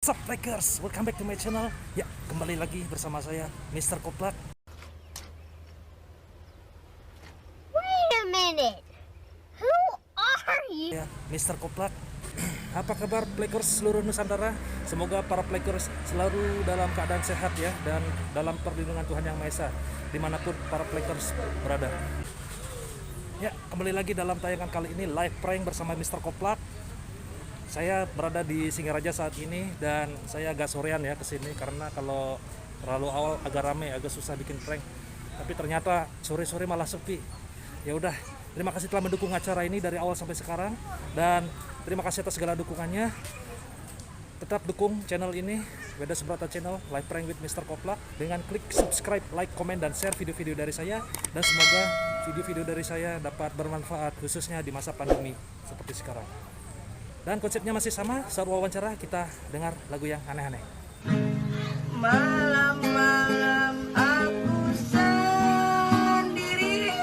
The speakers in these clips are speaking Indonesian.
What's up Lakers? Welcome back to my channel. Ya, kembali lagi bersama saya Mr. Koplak. Wait a minute. Who are you? Ya, Mr. Koplak. Apa kabar Lakers seluruh Nusantara? Semoga para Lakers selalu dalam keadaan sehat ya, dan dalam perlindungan Tuhan Yang Maha Esa dimanapun para Lakers berada. Ya, kembali lagi dalam tayangan kali ini live prank bersama Mr. Koplak. Saya berada di Singaraja saat ini dan saya agak sorean ya kesini karena kalau terlalu awal agak rame, agak susah bikin prank. Tapi ternyata sore-sore malah sepi. Ya udah, terima kasih telah mendukung acara ini dari awal sampai sekarang dan terima kasih atas segala dukungannya. Tetap dukung channel ini, Weda Subrata Channel, Live Prank with Mr. Koplak, dengan klik subscribe, like, komen, dan share video-video dari saya. Dan semoga video-video dari saya dapat bermanfaat khususnya di masa pandemi seperti sekarang. Dan konsepnya masih sama, saat wawancara kita dengar lagu yang aneh-aneh. Malam-malam aku sendiri.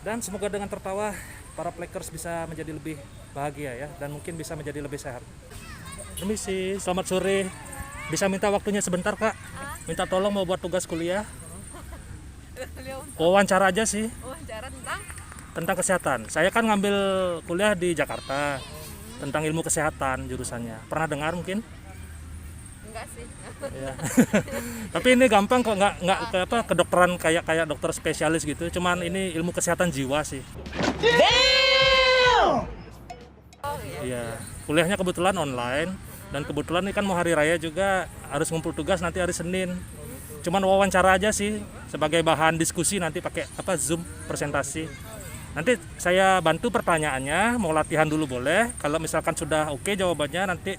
Dan semoga dengan tertawa para Lakers bisa menjadi lebih bahagia ya, dan mungkin bisa menjadi lebih sehat. Permisi, selamat sore. Bisa minta waktunya sebentar Kak? Minta tolong mau buat tugas kuliah. Wawancara aja sih. Wawancara tentang? Tentang kesehatan. Saya kan ngambil kuliah di Jakarta tentang ilmu kesehatan jurusannya. Pernah dengar mungkin? Enggak sih. Ya. Tapi ini gampang kok, nggak ke apa kedokteran kayak dokter spesialis gitu. Cuman ini ilmu kesehatan jiwa sih. Oh iya. Iya. Kuliahnya kebetulan online. Dan kebetulan ini kan mau hari raya juga, harus ngumpul tugas nanti hari Senin. Cuman wawancara aja sih sebagai bahan diskusi, nanti pakai apa Zoom presentasi. Nanti saya bantu pertanyaannya, mau latihan dulu boleh. Kalau misalkan sudah oke jawabannya, nanti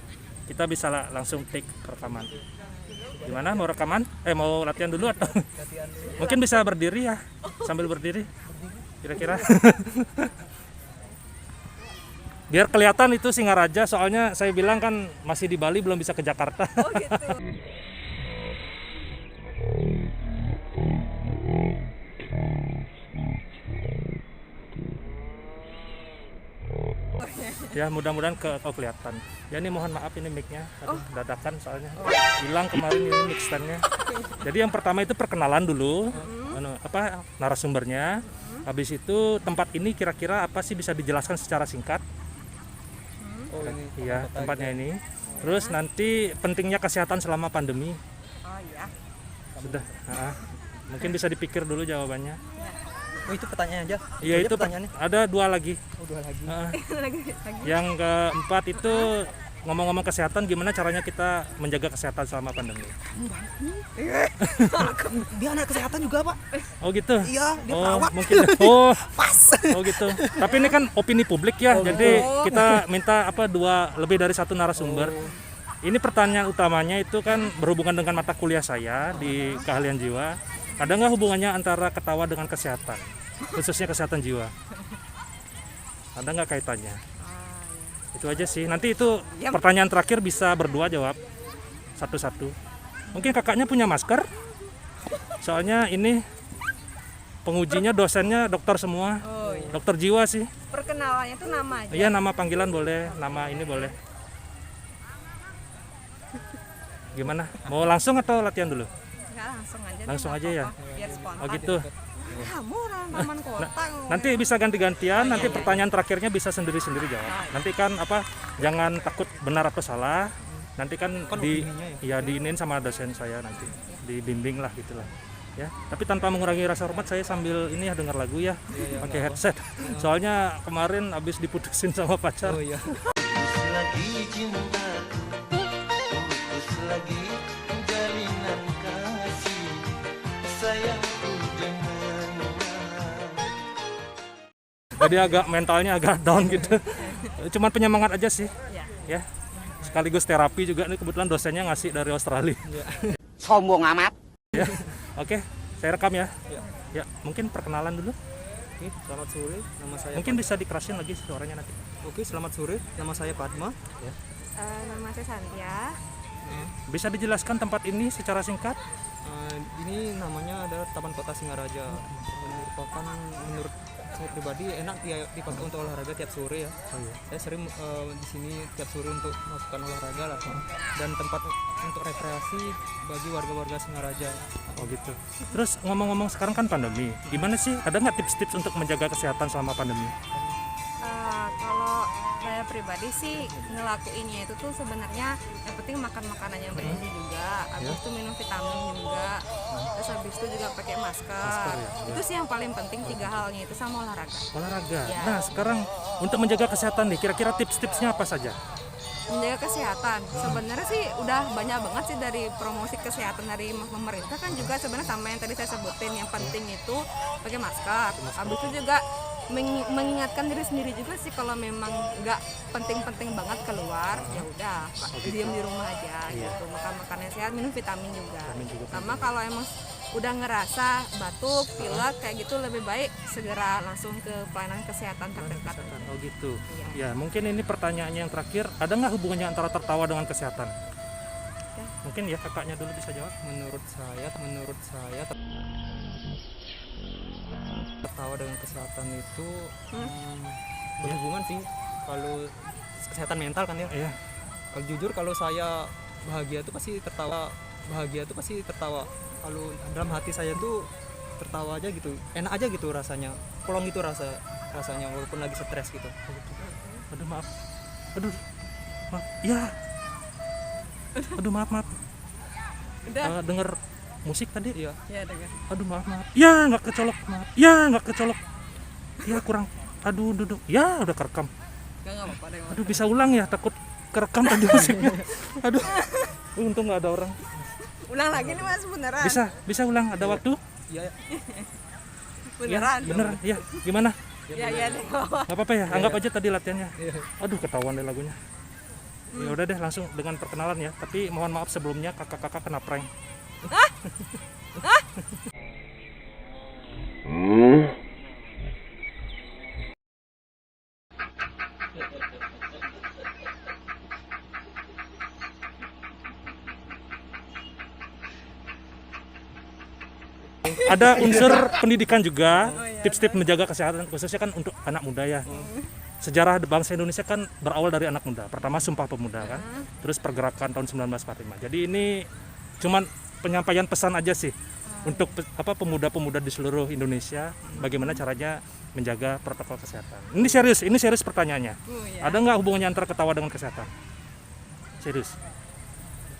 kita bisa langsung take rekaman. Gimana, mau rekaman? Mau latihan dulu atau mungkin bisa berdiri ya, sambil berdiri kira-kira. Biar kelihatan itu Singaraja, soalnya saya bilang kan masih di Bali, belum bisa ke Jakarta. Oh gitu. Ya mudah-mudahan kelihatan. Ya ini mohon maaf ini mic-nya, dadakan soalnya hilang kemarin ini mic stand-nya. Jadi yang pertama itu perkenalan dulu, narasumbernya. Habis itu tempat ini kira-kira apa sih, bisa dijelaskan secara singkat? Oh ini. Iya, tempatnya ini. Terus nanti pentingnya kesehatan selama pandemi. Oh iya. Sudah. Mungkin bisa dipikir dulu jawabannya. Oh itu pertanyaan aja. Iya itu pertanyaannya. ada dua lagi. Oh dua lagi. Lagi. Yang keempat itu ngomong-ngomong kesehatan, gimana caranya kita menjaga kesehatan selama pandemi. Dia anak kesehatan juga Pak. Oh gitu. Iya dia Oh perawat. mungkin. Oh. Pas. Oh gitu. Tapi ini kan opini publik ya. Jadi kita minta lebih dari satu narasumber. Ini pertanyaan utamanya itu kan berhubungan dengan mata kuliah saya di keahlian jiwa. Ada nggak hubungannya antara ketawa dengan kesehatan, khususnya kesehatan jiwa? Ada nggak kaitannya? Itu aja sih. Nanti itu pertanyaan terakhir bisa berdua jawab satu-satu. Mungkin kakaknya punya masker? Soalnya ini pengujinya dosennya dokter semua. Oh iya. Dokter jiwa sih. Perkenalannya tuh nama aja. Iya, nama panggilan boleh, nama ini boleh. Gimana? Mau langsung atau latihan dulu? Enggak, langsung aja. Langsung nggak aja ya? apa-apa, biar spontan. Oh gitu. Kamu orang taman kota. Nanti bisa ganti-gantian, nanti pertanyaan terakhirnya bisa sendiri-sendiri jawab. Nanti kan jangan takut benar atau salah. Nanti kan diinin sama dosen saya, nanti dibimbing lah gitulah. Ya, tapi tanpa mengurangi rasa hormat, saya sambil ini ya dengar lagu ya, pakai headset. Soalnya kemarin habis diputusin sama pacar. Oh iya. Lagi cintaku, putus lagi jalinan kasih sayangku denganmu. Jadi agak mentalnya agak down gitu. Cuman penyemangat aja sih. Ya. Sekaligus terapi juga, ini kebetulan dosennya ngasih dari Australia. Sombong amat. Ya. Oke, saya rekam ya. Ya, mungkin perkenalan dulu. Oke, selamat sore. Nama saya. Mungkin bisa dikerasin lagi suaranya nanti. Oke, selamat sore. Nama saya Padma. Nama saya Santia. Bisa dijelaskan tempat ini secara singkat? Ini namanya adalah Taman Kota Singaraja. Merupakan menurut saya pribadi enak dipakai untuk olahraga tiap sore ya. Saya sering di sini tiap sore untuk melakukan olahraga lah. Dan tempat untuk rekreasi bagi warga-warga Singaraja. Oh gitu. Terus ngomong-ngomong sekarang kan pandemi, gimana sih? Ada nggak tips-tips untuk menjaga kesehatan selama pandemi? Kalau saya pribadi sih ngelakuinnya itu tuh sebenarnya yang penting makan makanan yang bergizi juga, habis itu minum vitamin juga, terus habis itu juga pakai masker. Itu sih yang paling penting, 3 halnya itu sama olahraga. Olahraga. Ya. Nah sekarang untuk menjaga kesehatan nih, kira-kira tips-tipsnya apa saja? Menjaga kesehatan sebenarnya sih udah banyak banget sih dari promosi kesehatan dari pemerintah kan juga sebenarnya sama yang tadi saya sebutin, yang penting itu pakai masker. Habis itu juga mengingatkan diri sendiri juga sih kalau memang nggak penting-penting banget keluar ya udah diam di rumah aja gitu, makan makanan sehat, minum vitamin juga. Sama kalau emang udah ngerasa batuk, pilek kayak gitu lebih baik segera langsung ke pelayanan kesehatan terdekat. Oh gitu. Iya. Ya mungkin ini pertanyaannya yang terakhir, ada nggak hubungannya antara tertawa dengan kesehatan? Mungkin ya kakaknya dulu bisa jawab. Menurut saya tertawa dengan kesehatan itu berhubungan sih. Kalau kesehatan mental kan ya. Iya. Kalau jujur kalau saya bahagia tuh pasti tertawa. Kalau dalam hati saya tuh tertawa aja gitu, enak aja gitu rasanya, plong gitu rasanya walaupun lagi stres gitu. Aduh maaf. Aduh. Maaf. Ya. Aduh maaf. Udah. Dengar musik tadi? Iya. Ya dengar. Aduh maaf. Ya nggak kecolok. Maaf. Ya nggak kecolok. Ya kurang. Aduh duduk. Ya udah kerekam. Nggak apa-apa deh. Aduh bisa ulang ya, takut kerekam tadi musiknya. Aduh. Untung nggak ada orang. Ulang lagi nih Mas beneran. Bisa ulang, ada waktu? Iya. Beneran. Ya, bener. Ya, gimana? Ya deh. Nggak apa-apa ya, anggap aja tadi latihannya. Aduh ketahuan deh lagunya. Ya udah deh langsung dengan perkenalan ya. Tapi mohon maaf sebelumnya kakak-kakak kena prank. Ada unsur pendidikan juga, tips-tips menjaga kesehatan khususnya kan untuk anak muda ya. Sejarah bangsa Indonesia kan berawal dari anak muda. Pertama Sumpah Pemuda kan, terus pergerakan tahun 1945. Jadi ini cuman penyampaian pesan aja sih untuk pemuda-pemuda di seluruh Indonesia bagaimana caranya menjaga protokol kesehatan. Ini serius pertanyaannya. Ya. Ada nggak hubungannya antara ketawa dengan kesehatan? Serius.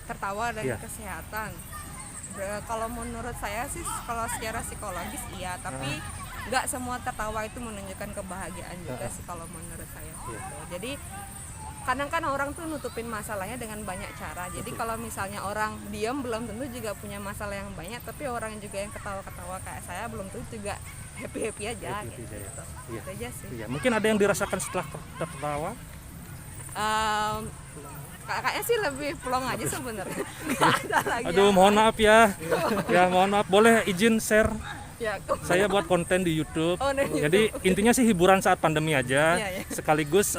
Tertawa dari Iya. kesehatan. Kalau menurut saya sih kalau secara psikologis iya, tapi nggak semua tertawa itu menunjukkan kebahagiaan juga sih kalau menurut saya. Gitu. Jadi kadang kan orang tuh nutupin masalahnya dengan banyak cara. Jadi kalau misalnya orang diam belum tentu juga punya masalah yang banyak, tapi orang juga yang ketawa-ketawa kayak saya belum tentu juga happy aja. Happy Gitu. aja ya. Itu aja sih. Iya, mungkin ada yang dirasakan setelah tertawa. Kayaknya sih lebih plong aja sebenarnya. Nggak ada lagi. Aduh, mohon maaf ya. Ya, mohon maaf. Boleh izin share? Ya, Saya buat konten di YouTube. Oh, di YouTube. Jadi intinya sih hiburan saat pandemi aja. Iya, iya. Sekaligus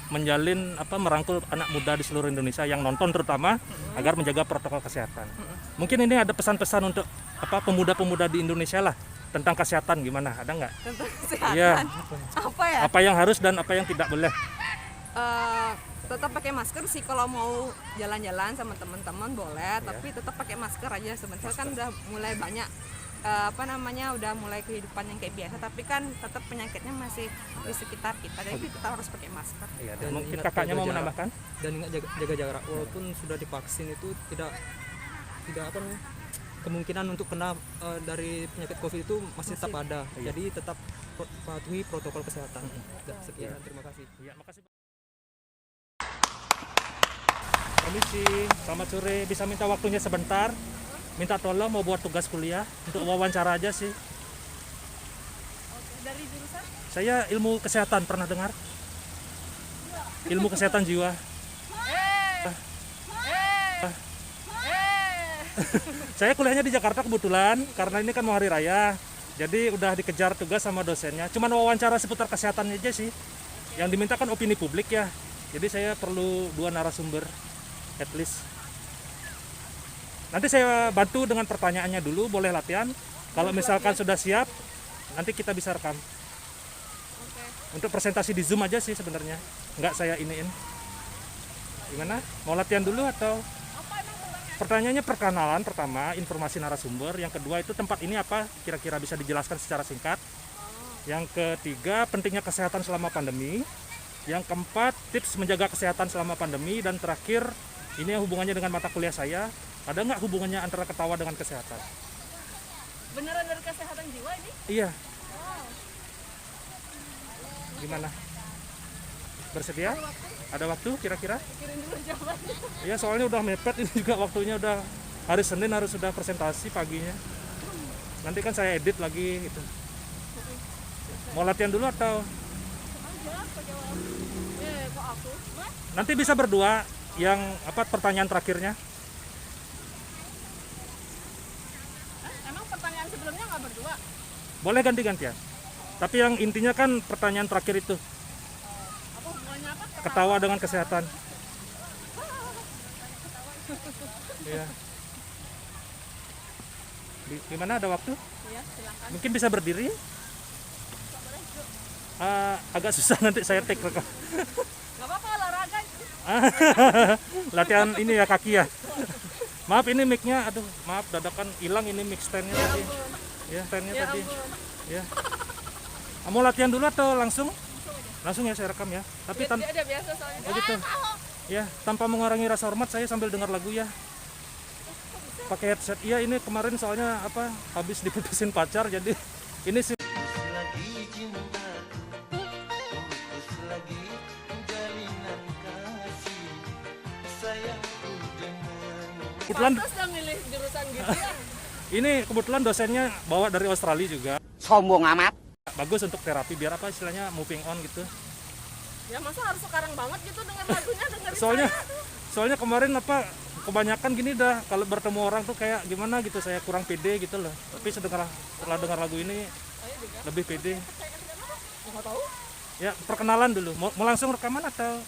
menjalin merangkul anak muda di seluruh Indonesia yang nonton terutama agar menjaga protokol kesehatan. Mungkin ini ada pesan-pesan untuk pemuda-pemuda di Indonesia lah tentang kesehatan gimana? Ada nggak? tentang kesehatan. Iya. Apa ya? Apa yang harus dan apa yang tidak boleh? Tetap pakai masker sih kalau mau jalan-jalan sama teman-teman boleh, tapi tetap pakai masker aja. Sebenarnya kan udah mulai banyak udah mulai kehidupan yang kayak biasa, tapi kan tetap penyakitnya masih di sekitar kita, jadi kita harus pakai masker. Iya, Dan mungkin ingat kakaknya jaga mau jarak. menambahkan? Dan ingat jaga jarak, walaupun sudah divaksin itu tidak kemungkinan untuk kena dari penyakit COVID itu masih tetap ada. Jadi tetap patuhi protokol kesehatan. Sekian, terima kasih. Iya, makasih. Permisi, selamat sore. Bisa minta waktunya sebentar? Minta tolong mau buat tugas kuliah untuk wawancara aja sih. Dari jurusan? Saya ilmu kesehatan, pernah dengar? Ilmu kesehatan jiwa. Saya kuliahnya di Jakarta kebetulan, karena ini kan mau hari raya. Jadi udah dikejar tugas sama dosennya. Cuman wawancara seputar kesehatan aja sih. Yang diminta kan opini publik ya. Jadi saya perlu 2 narasumber, at least. Nanti saya bantu dengan pertanyaannya dulu, boleh latihan. Kalau misalkan sudah siap, nanti kita bisa rekam. Untuk presentasi di Zoom aja sih sebenarnya, nggak saya iniin. Gimana? Mau latihan dulu atau? Pertanyaannya perkenalan pertama, informasi narasumber. Yang kedua itu tempat ini apa? Kira-kira bisa dijelaskan secara singkat. Yang ketiga, pentingnya kesehatan selama pandemi. Yang keempat, tips menjaga kesehatan selama pandemi. Dan terakhir, ini hubungannya dengan mata kuliah saya. Ada nggak hubungannya antara ketawa dengan kesehatan? Beneran dari kesehatan jiwa ini? Iya. Gimana? Bersedia? Ada waktu kira-kira? Pikirin dulu jawabannya. Iya, soalnya udah mepet ini juga waktunya, udah hari Senin harus sudah presentasi paginya. Nanti kan saya edit lagi gitu. Mau latihan dulu atau? Kok aku? Nanti bisa berdua yang apa pertanyaan terakhirnya? Emang pertanyaan sebelumnya nggak berdua? Boleh ganti-gantian. Tapi yang intinya kan pertanyaan terakhir itu. Apa hubungannya apa? Ketawa dengan kesehatan. Iya. Gimana, ada waktu? Iya, silakan. Mungkin bisa berdiri? Agak susah nanti saya take rekam. Nggak apa-apa, olahraga. Latihan ini ya, kaki ya. Maaf ini mic-nya, aduh maaf dadakan hilang ini mic stand-nya tadi. Ya, stand-nya Ya tadi. ampun. Ya. Mau latihan dulu atau langsung? Langsung ya saya rekam ya. Tapi Dia udah biasa soalnya. oh gitu. Ya, tanpa mengurangi rasa hormat saya sambil dengar lagu ya. Pakai headset. Iya, ini kemarin soalnya apa? Habis diputusin pacar jadi ini sih Putus lagi cintaku, putus lagi jalinan kasih, sayangku denganmu. kebetulan Pantas dong milih jurusan gitu ya. ini kebetulan dosennya bawa dari Australia juga. Sombong amat. Bagus untuk terapi biar apa istilahnya moving on gitu. Ya masa harus sekarang banget gitu denger lagunya, dengerin Soalnya saya. soalnya kemarin apa kebanyakan gini dah kalau bertemu orang tuh kayak gimana gitu, saya kurang pede gitu loh. Tapi setelah dengar lagu ini lebih pede. Nggak tahu. Ya, perkenalan dulu. Mau langsung rekaman atau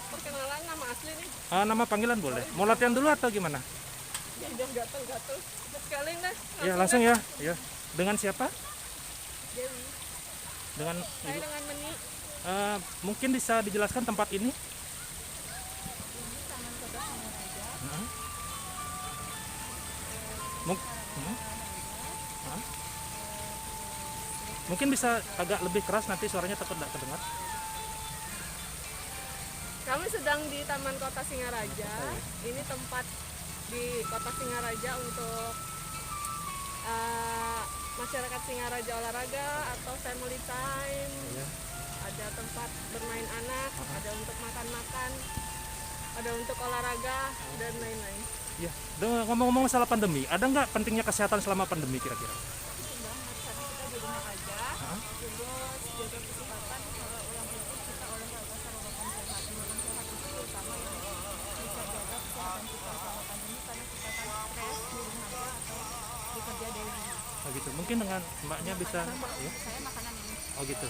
Perkenalan nama asli nih. nama panggilan boleh? Mau latihan dulu atau gimana? Ya udah gatel-gatel. Sekali deh. Ya, langsung ya. Ya. Dengan siapa? Dewi. Dengan Saya Ibu. dengan Meni. Mungkin bisa dijelaskan tempat ini? Heeh. Heeh. Heeh. Mungkin bisa agak lebih keras, nanti suaranya takut tidak terdengar. Kami sedang di Taman Kota Singaraja. Ini tempat di Kota Singaraja untuk masyarakat Singaraja olahraga atau family time. Ya. Ada tempat bermain anak, ada untuk makan-makan, ada untuk olahraga dan lain-lain. Ya. Ngomong-ngomong masalah pandemi, ada nggak pentingnya kesehatan selama pandemi kira-kira? Karena kita di rumah aja, terus jaga kesehatan. Kalau ulang itu kita olahraga sarapan sehat. Sarapan sehat itu terutama yang bisa jaga kesehatan kita selama pandemi karena kita kan stres di rumah aja atau bekerja dari rumah. Oh gitu. Mungkin dengan mbaknya bisa. Ya. Saya makanan ini. Oh gitu.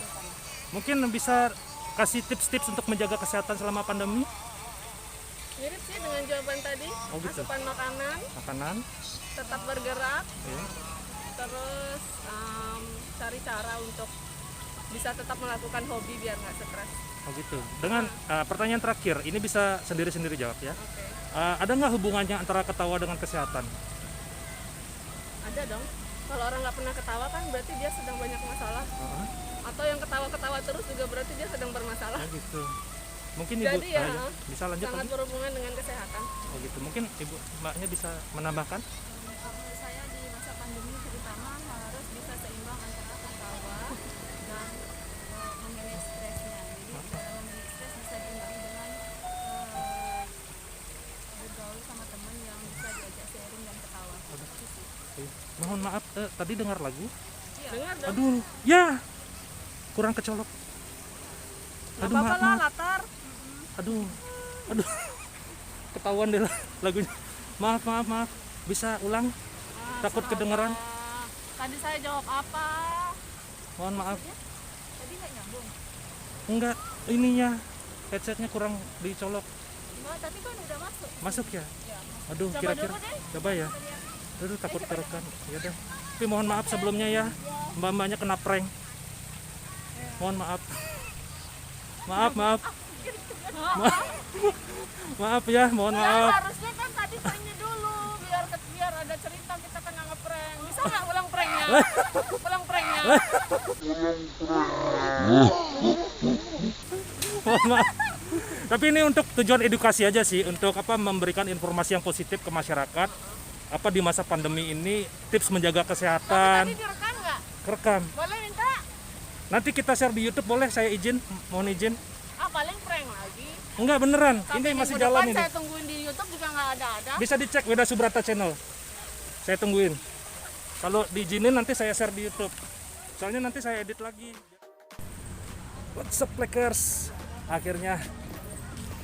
Mungkin bisa kasih tips-tips untuk menjaga kesehatan selama pandemi? Mirip sih dengan jawaban tadi. Oh, gitu. Asupan makanan, Makanan, tetap bergerak, ya. terus cari cara untuk bisa tetap melakukan hobi biar nggak stres. Oh gitu. Dengan pertanyaan terakhir, ini bisa sendiri-sendiri jawab ya. Oke. Ada nggak hubungannya antara ketawa dengan kesehatan? Ada dong. Kalau orang nggak pernah ketawa kan berarti dia sedang banyak masalah. Atau yang ketawa-ketawa terus juga berarti dia sedang bermasalah. Oh gitu. Mungkin ibu Jadi ya, bisa lanjut sangat lagi. berhubungan dengan kesehatan. Oh gitu. Mungkin ibu mbaknya bisa menambahkan? Menurut saya di masa pandemi terutama harus bisa seimbang antara ketawa dan memanage stresnya. Jadi dalam memanage stres bisa diimbangi dengan bergaul sama teman yang bisa diajak sharing dan ketawa. Mohon maaf, tadi dengar lagu? Dengar dong. Aduh, ya kurang kecolok. Aduh, Apa-apa maaf, lah maaf. latar. Aduh, aduh, ketahuan deh lagunya. Maaf, maaf, maaf. Bisa ulang? Takut kedengeran. Tadi saya jawab apa? Mohon maaf. Tadi nggak nyambung. Enggak, ininya headsetnya kurang dicolok. Tapi kan udah masuk. Masuk ya? Aduh, kira-kira coba ya. Aduh, takut terekam. Ya udah. Tapi mohon maaf sebelumnya ya. Mbak-mbaknya kena prank. Mohon maaf. Maaf. Maaf ya, mohon maaf. Harusnya kan tadi pranknya dulu biar ada cerita kita kan nggak ngeprank. Bisa nggak ulang pranknya? Ulang pranknya. Mohon maaf. Tapi ini untuk tujuan edukasi aja sih, untuk memberikan informasi yang positif ke masyarakat. Di masa pandemi ini tips menjaga kesehatan. Tadi direkam nggak? Kerekam. Boleh minta? Nanti kita share di YouTube, boleh? Saya izin, mohon izin. Paling prank lagi. Enggak beneran, Tapi ini masih minggu jalan depan ini. saya tungguin di YouTube juga nggak ada. Bisa dicek Weda Subrata channel. Saya tungguin. Kalau diizinin nanti saya share di YouTube. Soalnya nanti saya edit lagi. What's up, Plekers? Akhirnya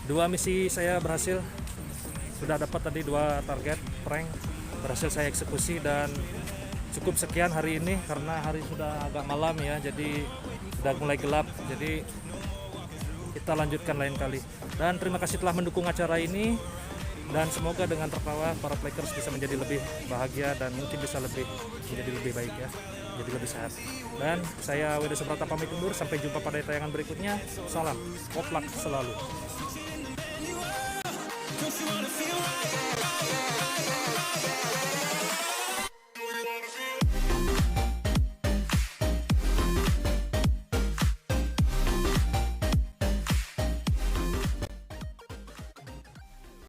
2 misi saya berhasil. Sudah dapat tadi 2 target prank. Berhasil saya eksekusi dan cukup sekian hari ini karena hari sudah agak malam ya. Jadi sudah mulai gelap. Jadi kita lanjutkan lain kali. Dan terima kasih telah mendukung acara ini. Dan semoga dengan tertawa para Plekers bisa menjadi lebih bahagia dan mungkin bisa menjadi lebih baik ya, jadi lebih sehat. Dan saya Weda Subrata pamit undur, sampai jumpa pada tayangan berikutnya. Salam, oplak selalu. Don't you wanna feel right?